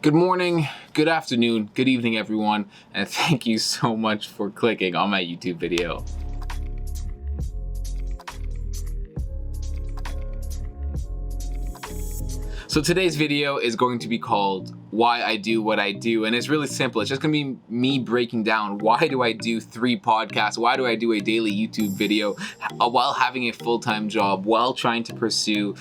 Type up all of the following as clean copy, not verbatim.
Good morning, good afternoon, good evening, everyone, and thank you so much for clicking on my YouTube video. So today's video is going to be called Why I Do What I Do, and it's really simple. It's just gonna be me breaking down why do I do 3 podcasts, why do I do a daily YouTube video while having a full-time job, while trying to pursue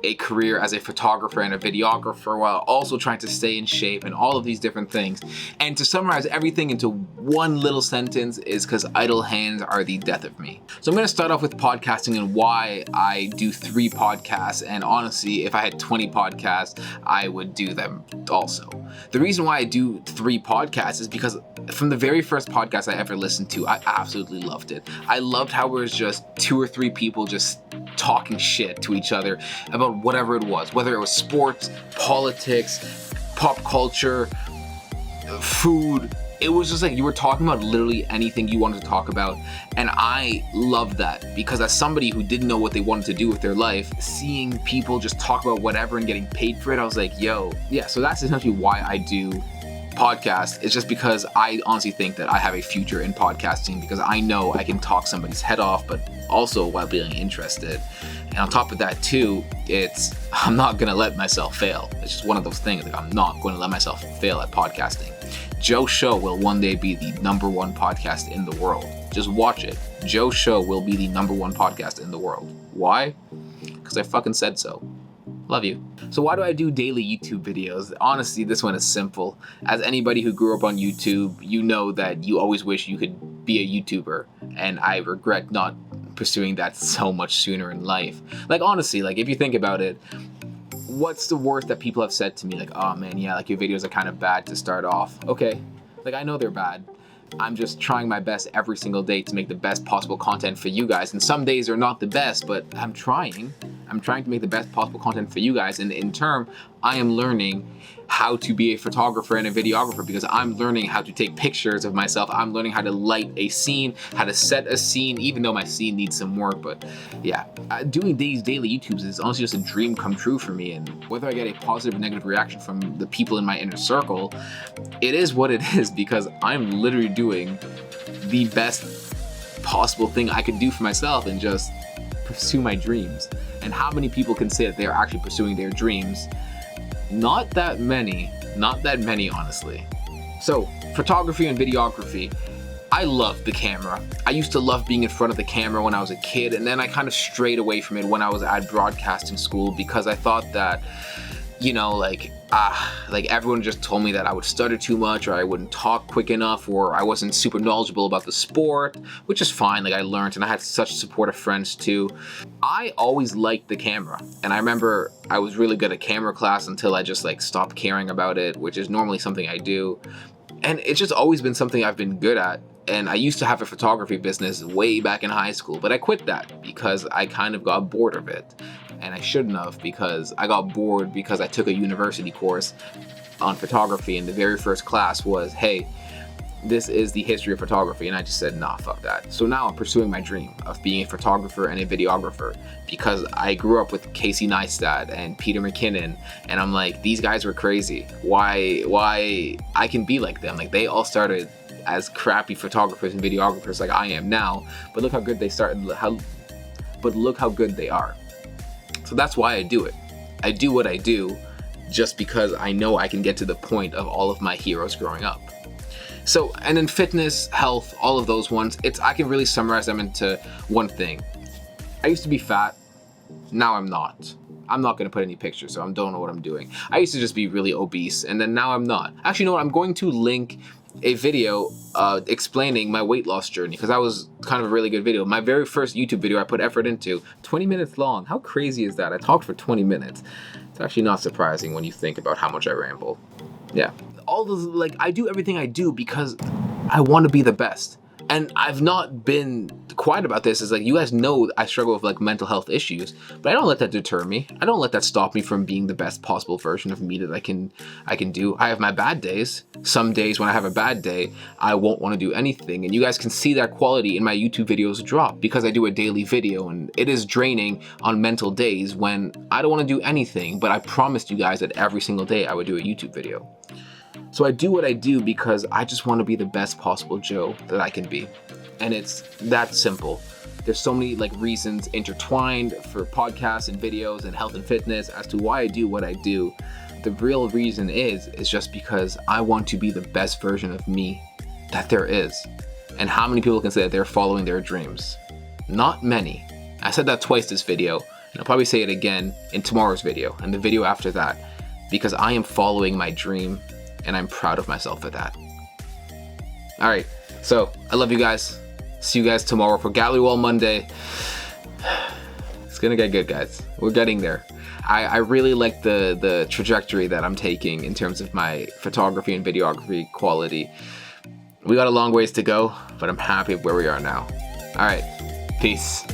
a career as a photographer and a videographer, while also trying to stay in shape and all of these different things. And to summarize everything into one little sentence is because idle hands are the death of me. So I'm going to start off with podcasting and why I do 3 podcasts. And honestly, if I had 20 podcasts, I would do them also. The reason why I do 3 podcasts is because from the very first podcast I ever listened to, I absolutely loved it. I loved how it was just 2 or 3 people just talking shit to each other about whatever it was, whether it was sports, politics, pop culture, food. It was just like you were talking about literally anything you wanted to talk about. And I loved that because as somebody who didn't know what they wanted to do with their life, seeing people just talk about whatever and getting paid for it, I was like, yo, yeah, so that's essentially why I do podcast. It's just because I honestly think that I have a future in podcasting because I know I can talk somebody's head off, but also while being interested. And on top of that too, I'm not gonna let myself fail. It's just one of those things, like I'm not going to let myself fail at podcasting. Joe's Show will one day be the #1 podcast in the world. Just watch it. Joe's Show will be the #1 podcast in the world. Why? Because I fucking said so. Love you. So why do I do daily YouTube videos? Honestly, this one is simple. As anybody who grew up on YouTube, you know that you always wish you could be a YouTuber. And I regret not pursuing that so much sooner in life. Like honestly, like if you think about it, what's the worst that people have said to me? Like, oh man, yeah, like your videos are kind of bad to start off. Okay, like I know they're bad. I'm just trying my best every single day to make the best possible content for you guys. And some days are not the best, but I'm trying to make the best possible content for you guys. And in turn, I am learning how to be a photographer and a videographer because I'm learning how to take pictures of myself. I'm learning how to light a scene, how to set a scene, even though my scene needs some work. But yeah, doing these daily YouTubes is honestly just a dream come true for me. And whether I get a positive or negative reaction from the people in my inner circle, it is what it is because I'm literally doing the best possible thing I could do for myself and just pursue my dreams. And how many people can say that they're actually pursuing their dreams? Not that many, honestly. So, photography and videography, I love the camera. I used to love being in front of the camera when I was a kid, and then I kind of strayed away from it when I was at broadcasting school because I thought that, you know, like everyone just told me that I would stutter too much or I wouldn't talk quick enough or I wasn't super knowledgeable about the sport, which is fine. Like I learned and I had such supportive friends too. I always liked the camera. And I remember I was really good at camera class until I just like stopped caring about it, which is normally something I do. And it's just always been something I've been good at. And I used to have a photography business way back in high school, but I quit that because I kind of got bored of it. And I shouldn't have because I got bored because I took a university course on photography and the very first class was, hey, this is the history of photography. And I just said, nah, fuck that. So now I'm pursuing my dream of being a photographer and a videographer because I grew up with Casey Neistat and Peter McKinnon. And I'm like, these guys were crazy. Why I can be like them? Like they all started as crappy photographers and videographers like I am now. But look how good they started. But look how good they are. So that's why I do it. I do what I do just because I know I can get to the point of all of my heroes growing up. So, and in fitness, health, all of those ones, I can really summarize them into one thing. I used to be fat. Now I'm not. I'm not going to put any pictures, so I don't know what I'm doing. I used to just be really obese, and then now I'm not. Actually, you know what? I'm going to link a video explaining my weight loss journey because that was kind of a really good video. My very first YouTube video I put effort into, 20 minutes long. How crazy is that? I talked for 20 minutes. It's actually not surprising when you think about how much I ramble. Yeah. All those, like, I do everything I do because I want to be the best. And I've not been quiet about this. Is like, you guys know I struggle with like mental health issues, but I don't let that deter me. I don't let that stop me from being the best possible version of me that I can do. I have my bad days. Some days when I have a bad day, I won't want to do anything. And you guys can see that quality in my YouTube videos drop because I do a daily video, and it is draining on mental days when I don't want to do anything, but I promised you guys that every single day I would do a YouTube video. So I do what I do because I just want to be the best possible Joe that I can be. And it's that simple. There's so many like reasons intertwined for podcasts and videos and health and fitness as to why I do what I do. The real reason is just because I want to be the best version of me that there is. And how many people can say that they're following their dreams? Not many. I said that twice this video, and I'll probably say it again in tomorrow's video and the video after that, because I am following my dream. And I'm proud of myself for that. All right, so I love you guys. See you guys tomorrow for Gallery Wall Monday. It's gonna get good, guys. We're getting there. I really like the trajectory that I'm taking in terms of my photography and videography quality. We got a long ways to go, but I'm happy with where we are now. All right, peace.